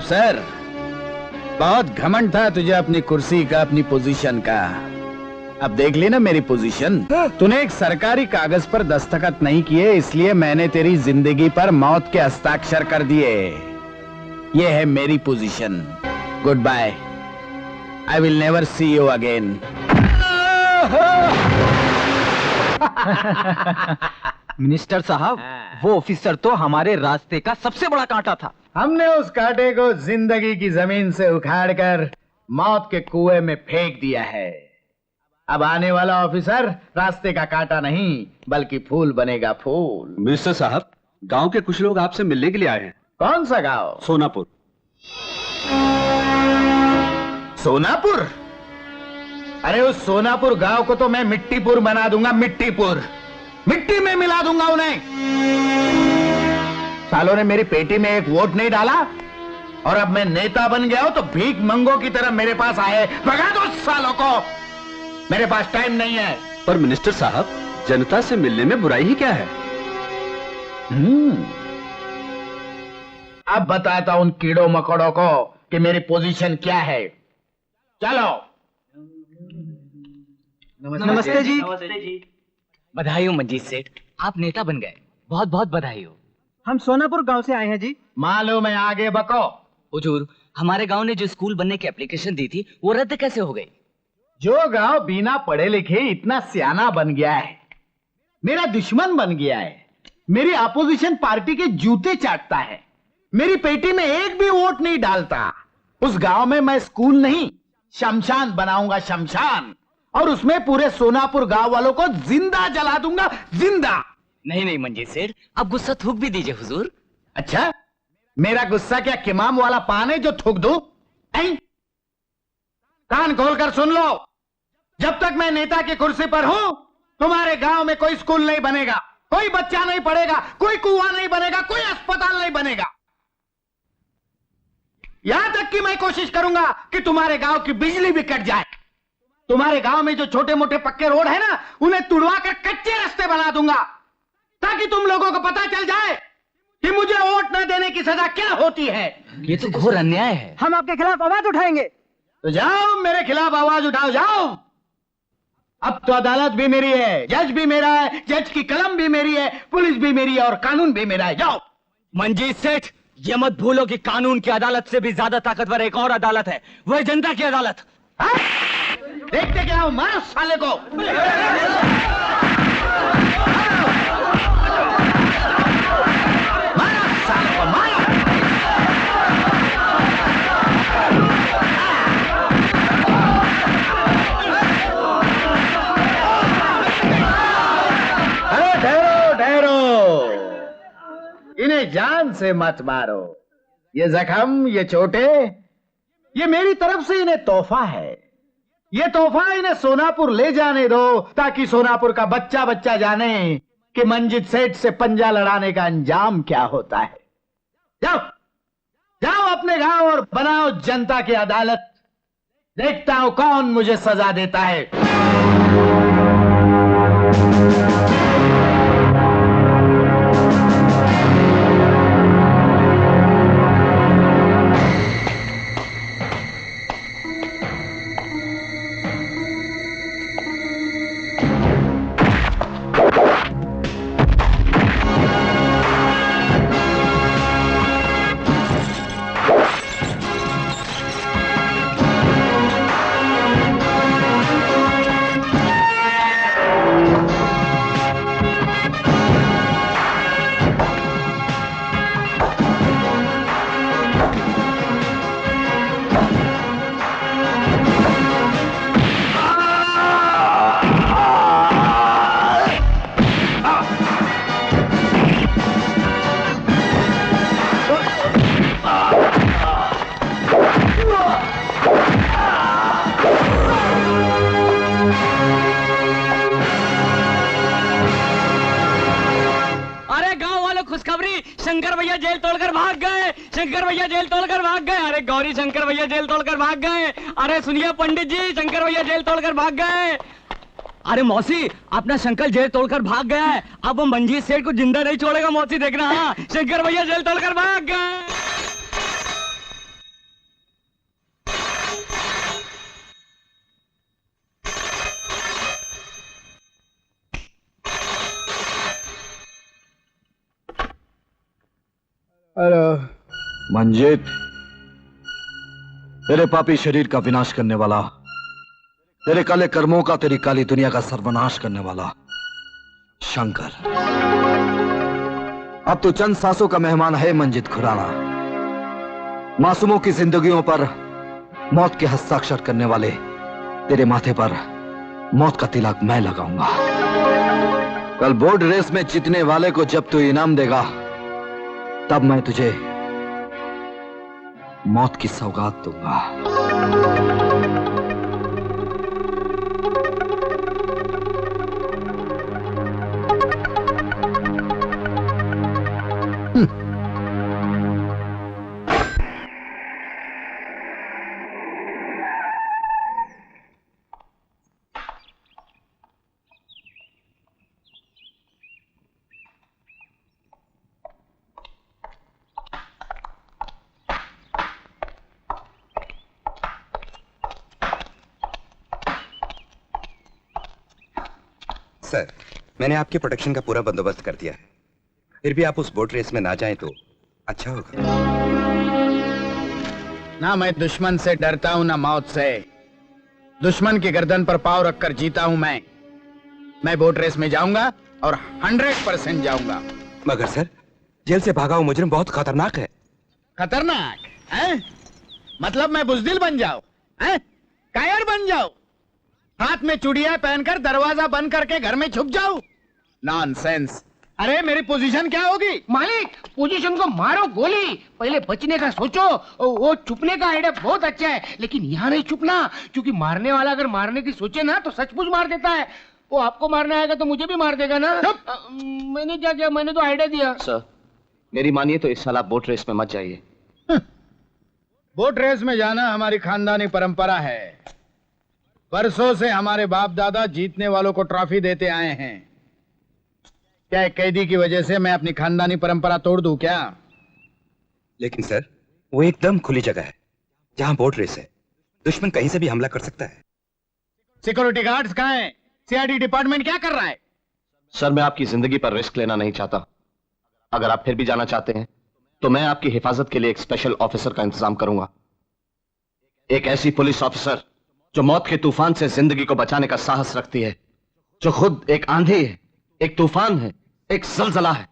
Sir, बहुत घमंड था तुझे अपनी कुर्सी का, अपनी पोजीशन का। अब देख लेना मेरी पोजीशन। तूने एक सरकारी कागज पर दस्तखत नहीं किए, इसलिए मैंने तेरी जिंदगी पर मौत के हस्ताक्षर कर दिए। ये है मेरी position. Good bye. I will never see you again. Minister साहब, वो ऑफिसर तो हमारे रास्ते का सबसे बड़ा कांटा था। हमने उस कांटे को जिंदगी की जमीन से उखाड़कर मौत के कुएं में फेंक दिया है। अब आने वाला ऑफिसर रास्ते का कांटा नहीं बल्कि फूल बनेगा, फूल। मिनिस्टर साहब, गांव के कुछ लोग आपसे मिलने के लिए आए हैं। कौन सा गांव? सोनापुर। सोनापुर? अरे उस सोनापुर गांव को तो मैं मिट्टीपुर बना दूंगा, मिट्टीपुर। मिट्टी में मिला दूंगा उन्हें। सालों ने मेरी पेटी में एक वोट नहीं डाला और अब मैं नेता बन गया हूं तो भीख मंगों की तरह मेरे पास आए। भगा दो सालों को, मेरे पास टाइम नहीं है। पर मिनिस्टर साहब, जनता से मिलने में बुराई ही क्या है? अब बताता हूं उन कीड़ों मकोड़ों को कि मेरी पोजीशन क्या है। चलो। नमस्ते जी। नमस्ते जी। बधाई हो मंजीत सेठ, आप नेता बन गए। बहुत बहुत बधाई हो। हम सोनापुर गांव से आए हैं जी। मालूम है, आगे बको। हुजूर, हमारे गांव ने जो स्कूल बनने की एप्लीकेशन दी थी वो रद्द कैसे हो गई? जो गांव बिना पढ़े लिखे इतना सियाना बन गया है, मेरा दुश्मन बन गया है, मेरी अपोजिशन पार्टी के जूते चाटता है, मेरी पेटी में एक भी वोट नहीं डालता, उस गांव में मैं स्कूल नहीं शमशान बनाऊंगा, शमशान। और उसमें पूरे सोनापुर गांव वालों को जिंदा जला दूंगा, जिंदा। नहीं नहीं मंजीत सेठ, आप गुस्सा थूक भी दीजिए हुजूर। अच्छा, मेरा गुस्सा क्या किमाम वाला पान है जो थूक दूं? कान खोलकर सुन लो, जब तक मैं नेता की कुर्सी पर हूं तुम्हारे गांव में कोई स्कूल नहीं बनेगा, कोई बच्चा नहीं पढ़ेगा, कोई कुआं नहीं बनेगा, कोई अस्पताल नहीं बनेगा। यहां तक कि मैं कोशिश करूंगा कि तुम्हारे गांव की बिजली भी कट जाए। तुम्हारे गांव में जो छोटे मोटे पक्के रोड है ना, उन्हें तुड़वा कर कच्चे रास्ते बना दूंगा, ताकि तुम लोगों को पता चल जाए कि मुझे वोट न देने की सजा क्या होती है। ये तो घोर अन्याय है। हम आपके खिलाफ आवाज उठाएंगे। तो जाओ, मेरे खिलाफ आवाज उठाओ, जाओ। अब तो अदालत भी मेरी है, जज भी मेरा है, जज की कलम भी मेरी है, पुलिस भी मेरी है और कानून भी मेरा है। जाओ। मंजीत सेठ, ये मत भूलो कि कानून की अदालत से भी ज्यादा ताकतवर एक और अदालत है, वो है जनता की अदालत। देखते क्या हो, मारो साले को। मारो साले को, मारो। अरे ठहरो ठहरो, इन्हें जान से मत मारो। ये जख्म, ये चोटें, ये मेरी तरफ से इन्हें तोहफा है। ये तोहफा इन्हें सोनापुर ले जाने दो, ताकि सोनापुर का बच्चा बच्चा जाने कि मंजित सेठ से पंजा लड़ाने का अंजाम क्या होता है। जाओ जाओ अपने गांव और बनाओ जनता की अदालत। देखता हूं कौन मुझे सजा देता है। शंकर भैया जेल तोड़कर भाग गए। शंकर भैया जेल तोड़कर भाग गए। अरे गौरी शंकर भैया जेल तोड़कर भाग गए। अरे सुनिए पंडित जी, शंकर भैया जेल तोड़कर भाग गए। अरे मौसी, अपना शंकर जेल तोड़कर भाग गया है। अब वो मंजीत सेठ को जिंदा नहीं छोड़ेगा मौसी, देखना। हाँ, शंकर भैया जेल तोड़कर भाग गए। हेलो मंजीत, तेरे पापी शरीर का विनाश करने वाला, तेरे काले कर्मों का, तेरी काली दुनिया का सर्वनाश करने वाला शंकर, अब तो चंद सांसों का मेहमान है मंजीत खुराना। मासूमों की जिंदगियों पर मौत के हस्ताक्षर करने वाले तेरे माथे पर मौत का तिलक मैं लगाऊंगा। कल बोर्ड रेस में जीतने वाले को जब तू इनाम देगा, तब मैं तुझे मौत की सौगात दूंगा। सर, मैंने आपके प्रोटेक्शन का पूरा बंदोबस्त कर दिया है। फिर भी आप उस बोट रेस में ना जाएं तो अच्छा होगा। ना मैं दुश्मन से डरता हूं ना मौत से। दुश्मन की गर्दन पर पांव रखकर जीता हूं मैं बोट रेस में जाऊंगा और 100% जाऊंगा। मगर सर, जेल से भागा हुआ मुजरिम बहुत खतरनाक है। खतरनाक है? मतलब मैं बुजदिल बन जाऊं, कायर बन जाऊं, हाथ में चूड़ियां पहनकर दरवाजा बंद करके घर में छुप जाऊं? नॉनसेंस। अरे मेरी पोजीशन क्या होगी? मालिक, पोजीशन को मारो गोली, पहले बचने का सोचो। वो छुपने का आइडिया बहुत अच्छा है, लेकिन यहाँ नहीं छुपना, क्योंकि मारने वाला अगर मारने की सोचे ना तो सचमुच मार देता है। वो आपको मारने आएगा तो मुझे भी मार देगा ना। मैंने क्या किया? मैंने तो आइडिया दिया। सर, मेरी मानिए तो इस साल आप बोट रेस में मत जाइए। बोट रेस में जाना हमारी खानदानी परंपरा है। बरसों से हमारे बाप दादा जीतने वालों को ट्रॉफी देते आए हैं। क्या एक कैदी की वजह से मैं अपनी खानदानी परंपरा तोड़ दूं क्या? लेकिन सर, वो एकदम खुली जगह है जहां बोट रेस है। दुश्मन कहीं से भी हमला कर सकता है। सिक्योरिटी गार्ड्स कहाँ हैं? सीआईडी डिपार्टमेंट क्या कर रहा है? सर, मैं आपकी जिंदगी पर रिस्क लेना नहीं चाहता। अगर आप फिर भी जाना चाहते हैं तो मैं आपकी हिफाजत के लिए एक स्पेशल ऑफिसर का इंतजाम करूंगा। एक ऐसी पुलिस ऑफिसर जो मौत के तूफान से जिंदगी को बचाने का साहस रखती है, जो खुद एक आंधी है, एक तूफान है, एक ज़लज़ला है।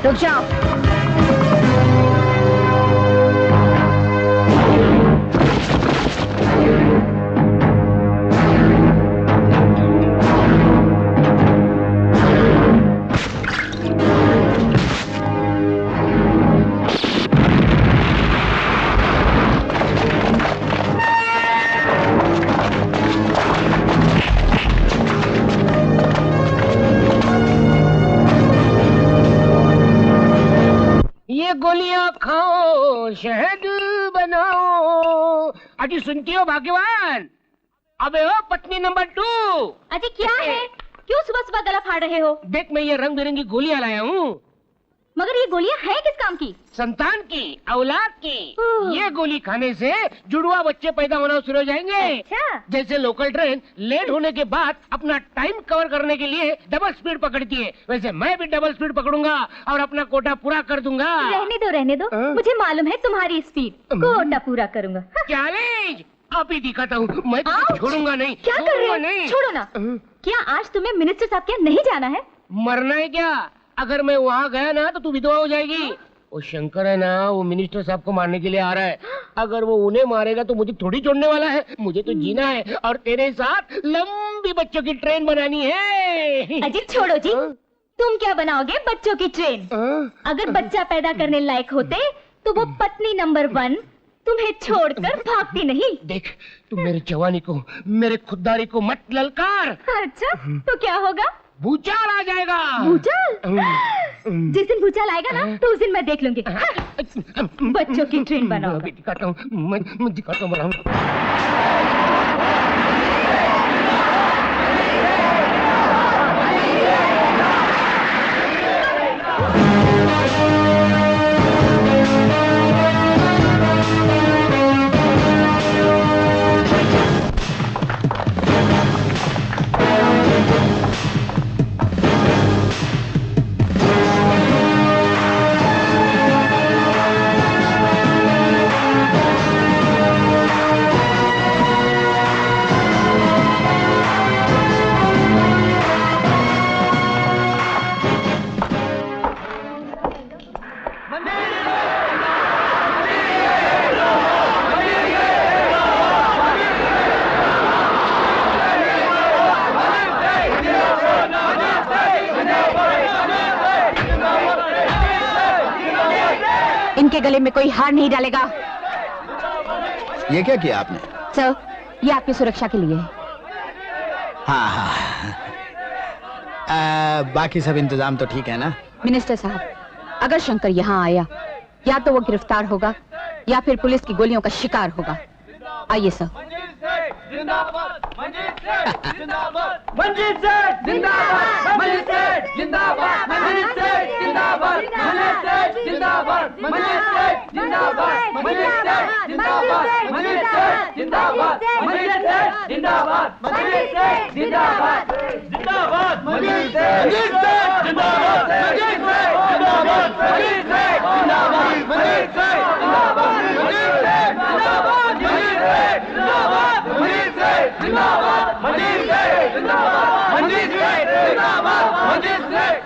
रुक जाओ। ये गोलियां खाओ, शहद बनाओ। अजी सुनती हो भाग्यवान? अबे ओ पत्नी नंबर 2। अजी क्या है? क्यों सुबह सुबह गला फाड़ रहे हो? देख मैं ये रंग बिरंगी गोलियां लाया हूँ। मगर ये गोलियां हैं किस काम की? संतान की, औलाद की। ये गोली खाने से जुड़वा बच्चे पैदा होना शुरू हो जाएंगे। अच्छा। जैसे लोकल ट्रेन लेट होने के बाद अपना टाइम कवर करने के लिए डबल स्पीड पकड़ती है, वैसे मैं भी डबल स्पीड पकड़ूंगा और अपना कोटा पूरा कर दूंगा। रहने दो। मुझे मालूम है तुम्हारी स्पीड। कोटा पूरा करूंगा। चैलेंज अभी दिखाता हूँ, मैं तुझे छोड़ूंगा नहीं। क्या कर रहे हो? नहीं छोड़ो ना। क्या आज तुम्हें मिनिस्टर साहब के यहाँ नहीं जाना है? मरना है क्या? अगर मैं वहाँ गया ना तो तू विधवा हो जाएगी। वो शंकर है ना, वो मिनिस्टर साहब को मारने के लिए आ रहा है। अगर वो उन्हें मारेगा तो मुझे थोड़ी छोड़ने वाला है। मुझे तो जीना है और तेरे साथ लंबी बच्चों की ट्रेन बनानी है। अजी छोड़ो जी। तुम क्या बनाओगे बच्चों की ट्रेन? अगर बच्चा पैदा करने लायक होते तो वो पत्नी नंबर 1 तुम्हें छोड़कर भागती नहीं। देख तू मेरी जवानी को, मेरे खुददारी को मत ललकार। अच्छा तो क्या होगा? भूचाल आ जाएगा। भूचाल? जिस दिन भूचाल आएगा ना तो उस दिन मैं देख लूंगी। बच्चों की ट्रेन बनाओ। दिखाता हूँ, मैं दिखाता हूँ। इनके गले में कोई हार नहीं डालेगा। ये क्या किया आपने? सर ये आपकी सुरक्षा के लिए है। हाँ। बाकी सब इंतजाम तो ठीक है ना? मिनिस्टर साहब, अगर शंकर यहाँ आया या तो वो गिरफ्तार होगा या फिर पुलिस की गोलियों का शिकार होगा। आइए सर।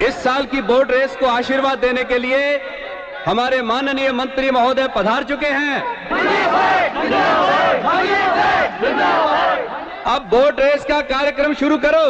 इस साल की बोट रेस को आशीर्वाद देने के लिए हमारे माननीय मंत्री महोदय पधार चुके हैं। अब बोट रेस का कार्यक्रम शुरू करो।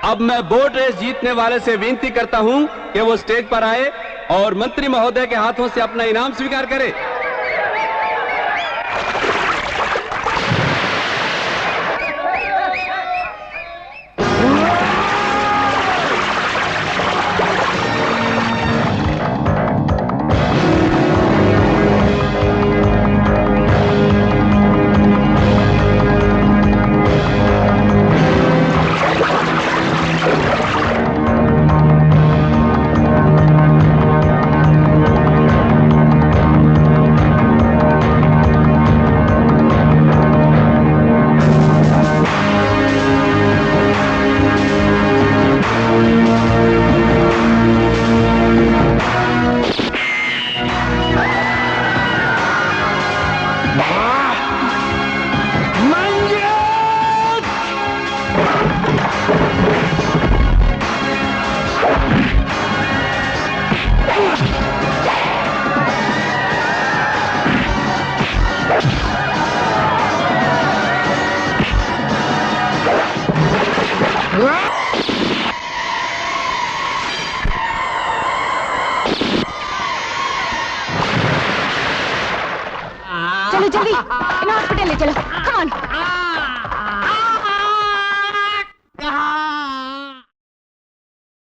अब मैं बोट रेस जीतने वाले से विनती करता हूं कि वो स्टेज पर आए और मंत्री महोदय के हाथों से अपना इनाम स्वीकार करे। चलो जल्दी इन्हें हॉस्पिटल ले चलो।